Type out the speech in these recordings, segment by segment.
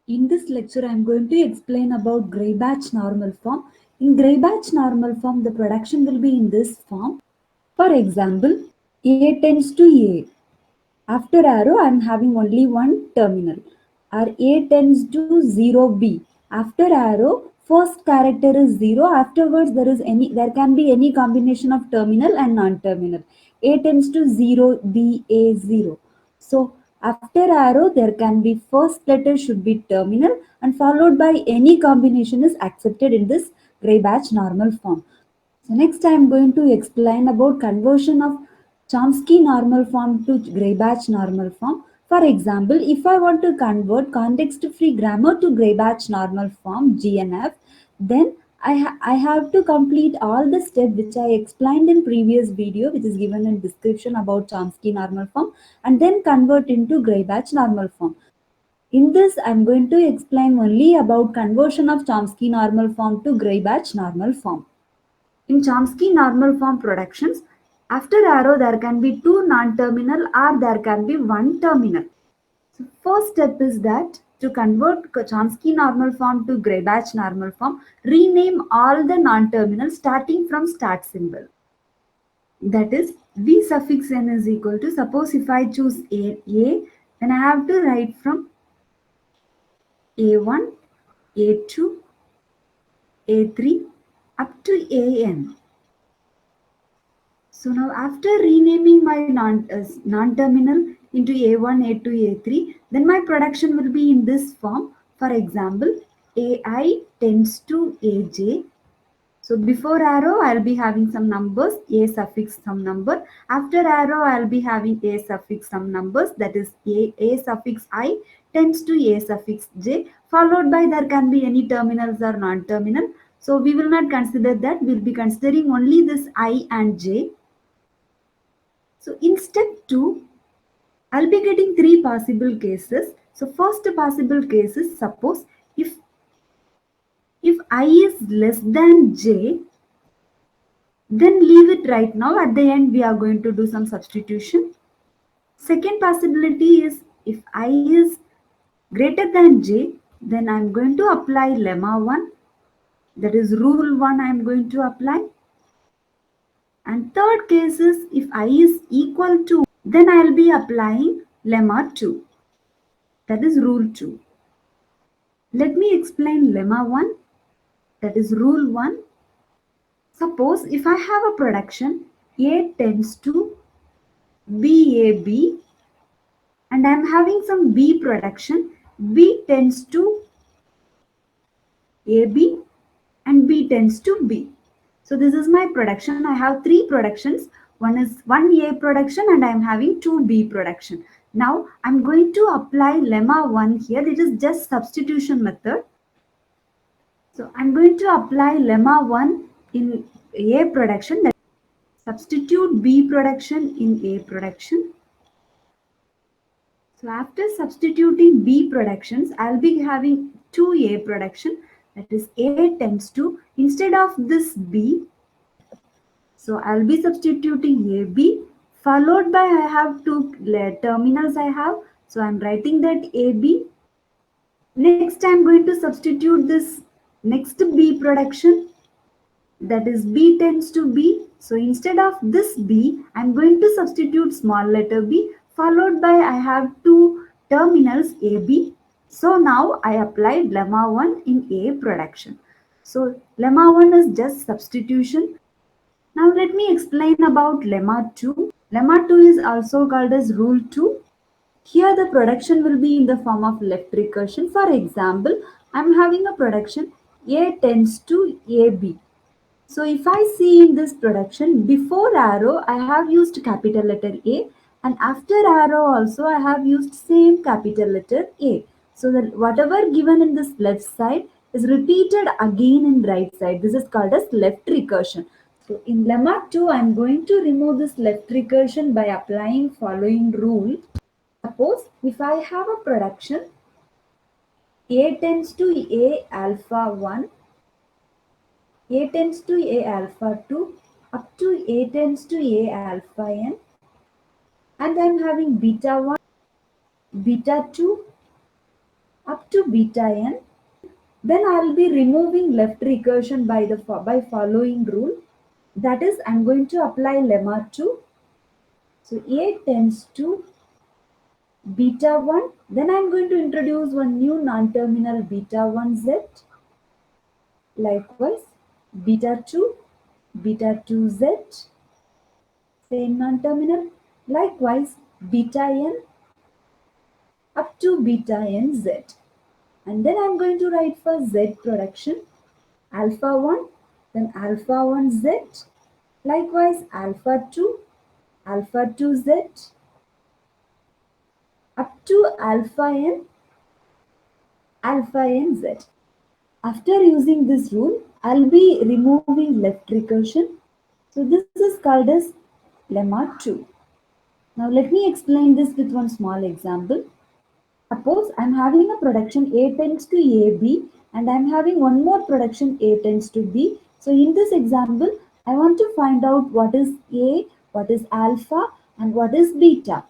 In this lecture, I am going to explain about gray batch normal form. In gray batch normal form, the production will be in this form. For example, A tends to A. After arrow, I am having only one terminal. Or A tends to 0B. After arrow, first character is 0. Afterwards, there can be any combination of terminal and non-terminal. A tends to 0, B, A, 0. So after arrow, there can be first letter should be terminal and followed by any combination is accepted in this gray batch normal form. So next I am going to explain about conversion of Chomsky normal form to Gray-Batch normal form. For example, if I want to convert context-free grammar to Gray-Batch normal form (GNF), then I have to complete all the steps which I explained in previous video, which is given in description about Chomsky normal form, and then convert into Gray-Batch normal form. In this, I am going to explain only about conversion of Chomsky normal form to Gray-Batch normal form. In Chomsky normal form productions, after arrow there can be two non-terminal or there can be one terminal. So first step is that to convert Chomsky normal form to Gray-Batch normal form, rename all the non-terminals starting from start symbol. That is V suffix n is equal to, suppose if I choose A, then I have to write from A1, A2, A3 up to AN. So now after renaming my non-terminal into A1, A2, A3, then my production will be in this form. For example, AI tends to AJ. So before arrow, I'll be having some numbers, A suffix some number. After arrow, I'll be having A suffix some numbers, that is A suffix I tends to A suffix J, followed by there can be any terminals or non-terminal. So we will not consider that, we'll be considering only this I and J. So in step 2, I'll be getting three possible cases. So first possible case is, suppose if I is less than J, then leave it right now. At the end, we are going to do some substitution. Second possibility is, if I is greater than J, then I'm going to apply lemma 1. That is rule 1 I'm going to apply. And third case is, if I is equal to, then I'll be applying lemma 2. That is rule 2. Let me explain lemma 1, that is rule 1. Suppose if I have a production A tends to BAB and I am having some B production, B tends to AB and B tends to B. So this is my production. I have three productions. One is one A production and I am having two B production. Now I'm going to apply lemma 1 here. It is just substitution method. So I'm going to apply lemma 1 in A production, that substitute B production in A production. So after substituting B productions, I'll be having two A production, that is A tends to, instead of this B, so I'll be substituting AB, followed by I have two terminals I have, so I'm writing that AB. Next I'm going to substitute this next B production, that is B tends to B. So instead of this B, I'm going to substitute small letter b, followed by I have two terminals AB. So now I applied lemma 1 in A production. So lemma 1 is just substitution. Now let me explain about lemma 2. Lemma 2 is also called as rule 2. Here the production will be in the form of left recursion. For example, I'm having a production A tends to AB. So if I see in this production, before arrow I have used capital letter A and after arrow also I have used same capital letter A. So that whatever given in this left side is repeated again in right side. This is called as left recursion. So in lemma 2 I am going to remove this left recursion by applying following rule. Suppose if I have a production A tends to A alpha 1, A tends to A alpha 2 up to A tends to A alpha n, and I'm having beta 1, beta 2 up to beta n. Then I'll be removing left recursion by following rule. That is, I'm going to apply lemma 2. So A tends to beta 1. Then I'm going to introduce one new non-terminal beta 1 z. Likewise, beta 2, beta 2 z. Same non-terminal. Likewise, beta n up to beta n z. And then I'm going to write for z production alpha 1, then alpha 1 z. Likewise, alpha 2 z up to alpha n z. After using this rule, I'll be removing left recursion. So this is called as lemma 2. Now let me explain this with one small example. Suppose I'm having a production A tends to AB and I'm having one more production A tends to B. So in this example, I want to find out what is A, what is alpha and what is beta.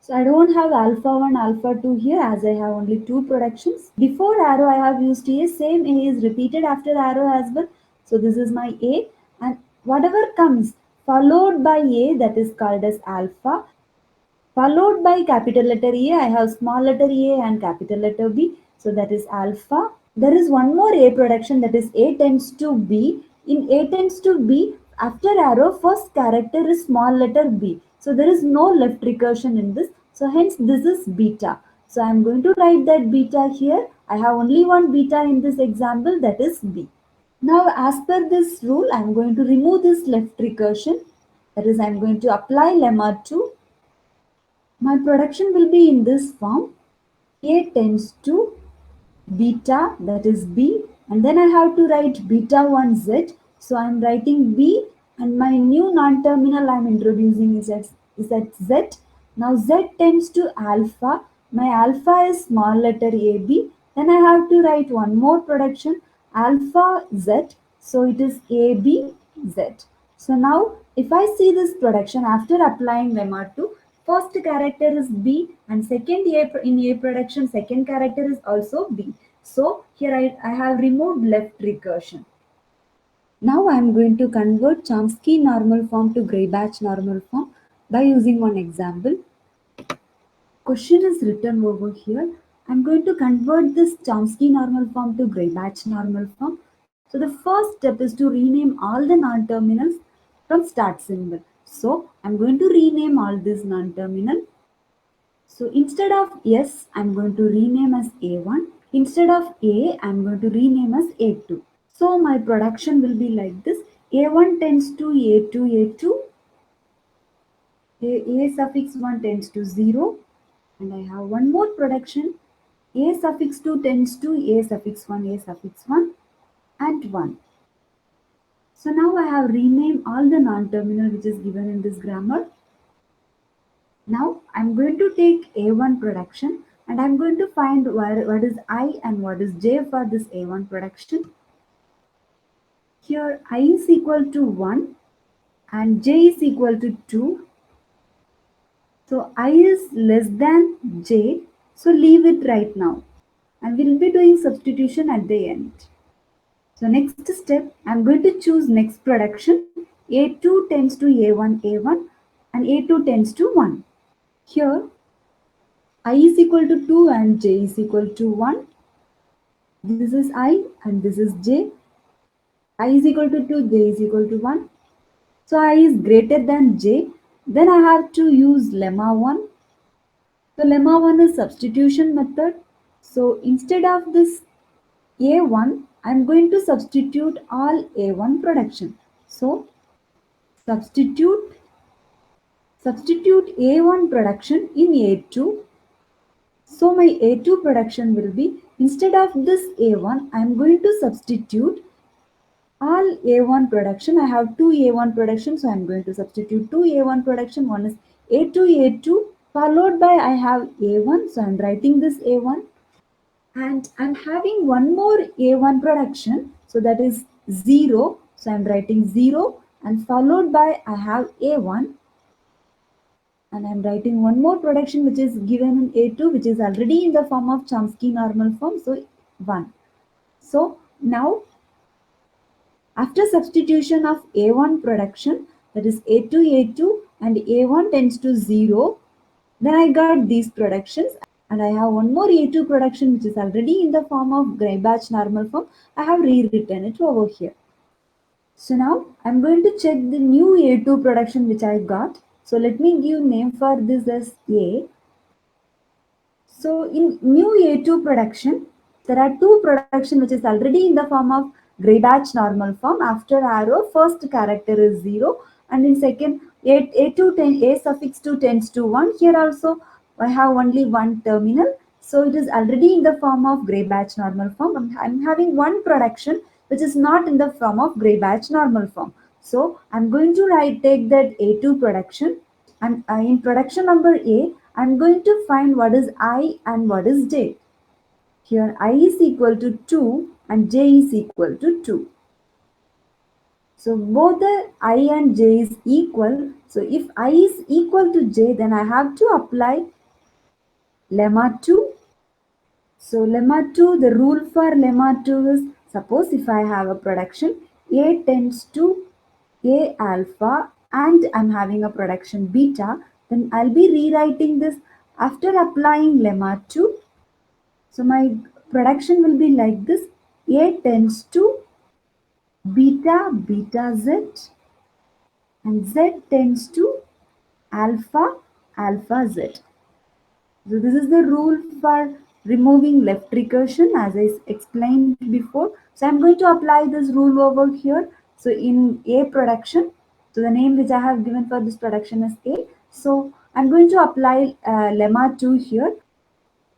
So I don't have alpha 1, alpha 2 here as I have only two productions. Before arrow I have used A, same A is repeated after arrow as well. So this is my A and whatever comes followed by A, that is called as alpha. Followed by capital letter A, I have small letter A and capital letter B. So that is alpha. There is one more A production, that is A tends to B. In A tends to B, after arrow, first character is small letter B. So there is no left recursion in this. So hence this is beta. So I am going to write that beta here. I have only one beta in this example, that is B. Now as per this rule, I am going to remove this left recursion. That is, I am going to apply lemma 2. My production will be in this form. A tends to beta, that is B, and then I have to write beta 1 z. So I am writing B and my new non-terminal I am introducing is at z. Now z tends to alpha. My alpha is small letter AB. Then I have to write one more production alpha z. So it is AB z. So now if I see this production after applying lemma 2, first character is B and second in A production second character is also B. So here I have removed left recursion. Now I am going to convert Chomsky normal form to Greibach normal form by using one example. Question is written over here. I am going to convert this Chomsky normal form to Greibach normal form. So the first step is to rename all the non-terminals from start symbol. So I am going to rename all these non-terminal. So instead of S, I am going to rename as A1. Instead of A, I am going to rename as A2. So my production will be like this. A1 tends to A2, A suffix 1 tends to 0. And I have one more production. A suffix 2 tends to A suffix 1, and 1. So now I have renamed all the non-terminal which is given in this grammar. Now I'm going to take A1 production and I'm going to find what is I and what is J for this A1 production. Here I is equal to 1 and J is equal to 2. So I is less than J. So leave it right now. And we'll be doing substitution at the end. So next step, I'm going to choose next production. A2 tends to A1 and A2 tends to 1. Here I is equal to 2 and J is equal to 1. This is I and this is J. I is equal to 2, J is equal to 1. So I is greater than J. Then I have to use lemma 1. So lemma 1 is substitution method. So instead of this A1, I am going to substitute all A1 production. So substitute A1 production in A2. So my A2 production will be, instead of this A1, I am going to substitute all A1 production. I have two A1 production, so I am going to substitute two A1 production. One is A2, followed by I have A1, so I am writing this A1. And I'm having one more A1 production, so that is 0. So I'm writing 0 and followed by I have A1 And I'm writing one more production which is given in A2, which is already in the form of Chomsky normal form, so 1. So now after substitution of A1 production, that is A2, A2 and A1 tends to 0, then I got these productions, and I have one more A2 production which is already in the form of Greibach normal form. I have rewritten it over here. So now I'm going to check the new A2 production which I got. So let me give name for this as A. So in new A2 production, there are two production which is already in the form of Greibach normal form. After arrow, first character is 0, and in second A2 A suffix 2 tends to 1. Here also I have only one terminal. So it is already in the form of Greibach normal form. I'm having one production which is not in the form of Greibach normal form. So I'm going to take that A2 production, and in production number A, I'm going to find what is I and what is J. Here I is equal to 2 and J is equal to 2. So both the I and J is equal. So if I is equal to J, then I have to apply lemma 2. So lemma 2, the rule for lemma 2 is, suppose if I have a production A tends to A alpha and I'm having a production beta, then I'll be rewriting this after applying lemma 2. So my production will be like this: A tends to beta beta Z and Z tends to alpha alpha Z. So this is the rule for removing left recursion as I explained before. So I'm going to apply this rule over here. So in A production, so the name which I have given for this production is A. So I'm going to apply lemma 2 here.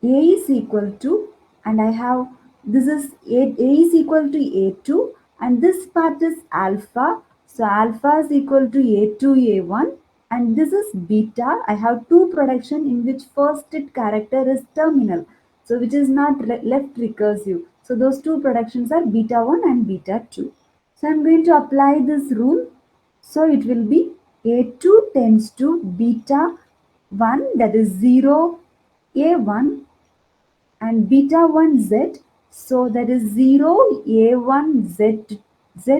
A is equal to, and I have, this is A is equal to A2 and this part is alpha. So alpha is equal to A2 A1 and this is beta. I have two production in which first character is terminal, so which is not left recursive. So those two productions are beta 1 and beta 2. So I'm going to apply this rule. So it will be A2 tends to beta 1, that is 0 A1 and beta 1 Z. So that is 0 A1 Z Z,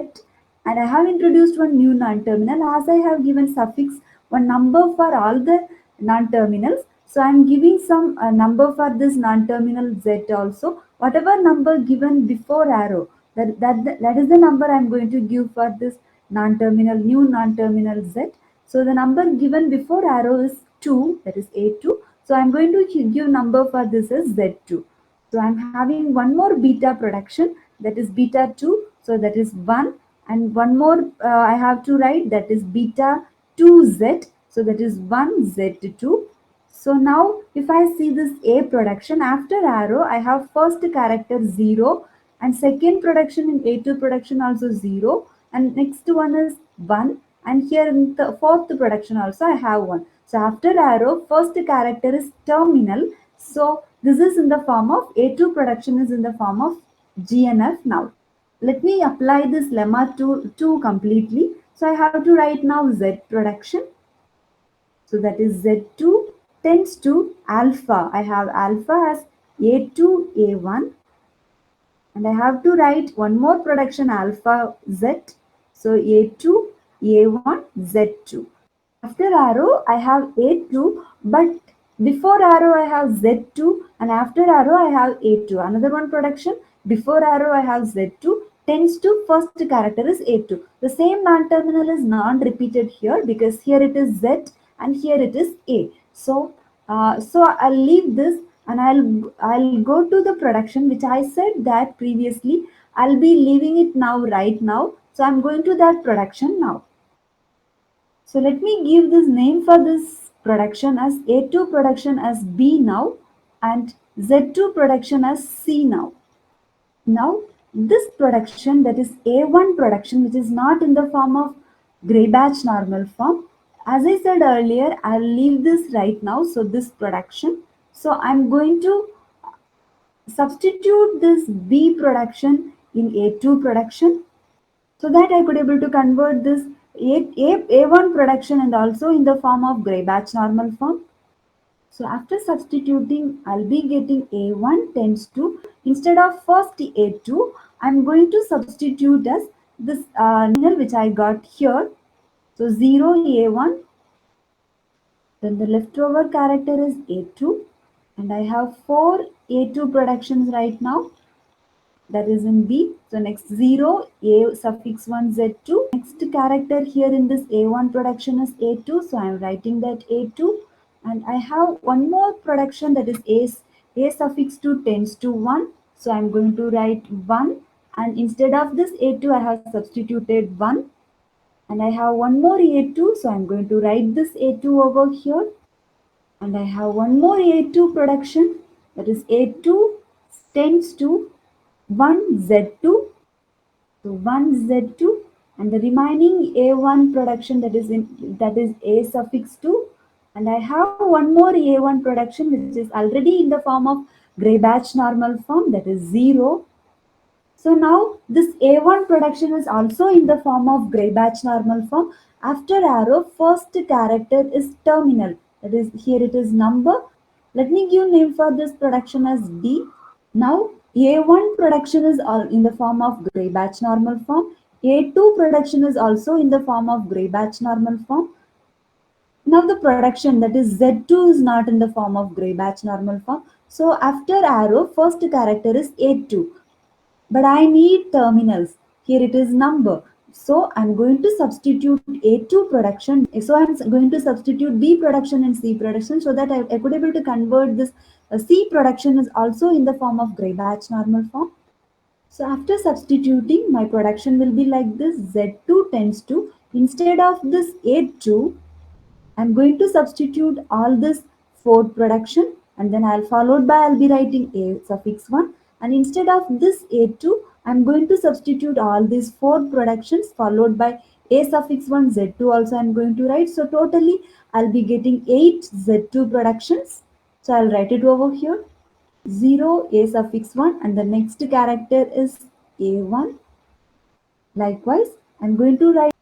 and I have introduced one new non-terminal as I have given suffix one number for all the non-terminals. So I am giving some number for this non-terminal Z also. Whatever number given before arrow, that is the number I am going to give for this non-terminal, new non-terminal Z. So the number given before arrow is 2, that is A2. So I'm going to give number for this as Z2. So I'm having one more beta production, that is beta 2. So that is 1, and one more I have to write, that is beta 2Z. So that is 1Z2. So now if I see this A production, after arrow I have first character 0 and second production in A2 production also 0 and next one is 1, and here in the fourth production also I have 1. So after arrow first character is terminal. So this is in the form of A2 production is in the form of GNF now. Let me apply this lemma to completely. So I have to write now Z production. So that is Z2 tends to alpha. I have alpha as A2 A1 and I have to write one more production alpha Z. So A2 A1 Z2. After arrow I have A2, but before arrow I have Z2 and after arrow I have A2. Another one production, before arrow I have Z2 tends to first character is A2. The same non-terminal is non-repeated here because here it is Z and here it is A. So I'll leave this and I'll go to the production which I said that previously I'll be leaving it now right now. So I'm going to that production now. So let me give this name for this production as A2 production as B now and Z2 production as C now. Now this production, that is A1 production, which is not in the form of Greibach normal form. As I said earlier, I'll leave this right now. So this production. So I'm going to substitute this B production in A2 production so that I could able to convert this A1 production and also in the form of gray batch normal form. So after substituting, I'll be getting A1 tends to, instead of first A2, I'm going to substitute as this nominal which I got here. So 0 A1, then the leftover character is A2, and I have 4 A2 productions right now, that is in B. So next 0, A suffix 1 Z2. Next character here in this A1 production is A2. So I am writing that A2. And I have one more production, that is A suffix 2 tends to 1. So I am going to write 1. And instead of this A2, I have substituted 1. And I have one more A2. So I am going to write this A2 over here. And I have one more A2 production, that is A2 tends to 1 Z2, so 1 Z2, and the remaining A1 production, that is A suffix 2, and I have one more A1 production which is already in the form of gray batch normal form, that is 0. So now this A1 production is also in the form of gray batch normal form. After arrow, first character is terminal, that is here it is number. Let me give name for this production as D. Now A1 production is all in the form of gray batch normal form. A2 production is also in the form of gray batch normal form. Now the production, that is Z2, is not in the form of gray batch normal form. So after arrow, first character is A2. But I need terminals. Here it is number. So I'm going to substitute A2 production. So I'm going to substitute B production and C production, so that I could able to convert this. C production is also in the form of gray batch normal form. So after substituting, my production will be like this. Z2 tends to, instead of this A2, I'm going to substitute all this for production, and then I'll be writing A suffix 1, and instead of this A2, I'm going to substitute all these 4 productions followed by A suffix 1 Z2 also I'm going to write. So totally I'll be getting 8 Z2 productions. So I'll write it over here. 0 A suffix 1, and the next character is A1. Likewise, I'm going to write.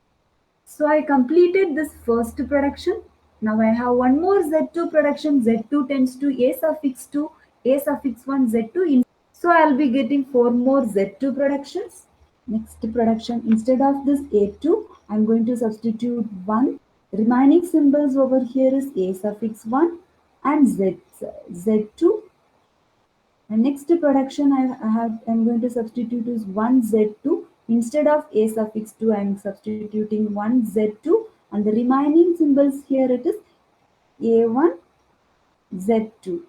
So I completed this first production. Now I have one more Z2 production. Z2 tends to A suffix 2, A suffix 1, Z2. So I'll be getting 4 more Z2 productions. Next production, instead of this A2, I'm going to substitute 1. Remaining symbols over here is A suffix 1 and Z2. And next production I'm going to substitute is 1Z2. Instead of A suffix 2, I'm substituting 1Z2, and the remaining symbols here it is A1, Z2.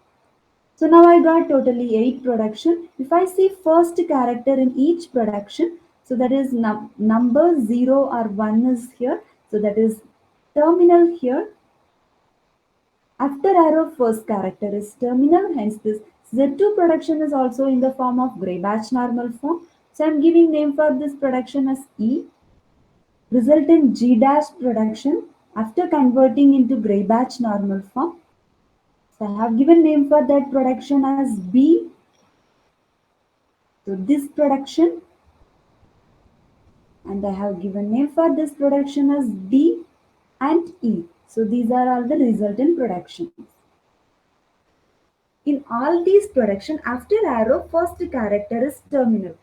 So now I got totally 8 production. If I see first character in each production, so that is number 0 or 1 is here. So that is terminal here. After arrow, first character is terminal, hence this Z2 production is also in the form of gray batch normal form. So I'm giving name for this production as E. Result in G dash production after converting into gray batch normal form. So I have given name for that production as B. So this production, and I have given name for this production as D and E. So these are all the resultant productions. In all these production, after arrow, first character is terminal.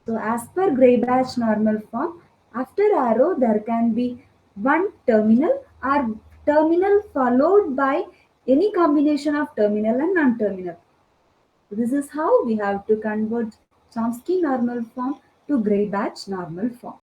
So as per gray batch normal form, after arrow there can be one terminal or terminal followed by any combination of terminal and non-terminal. This is how we have to convert Chomsky normal form to gray batch normal form.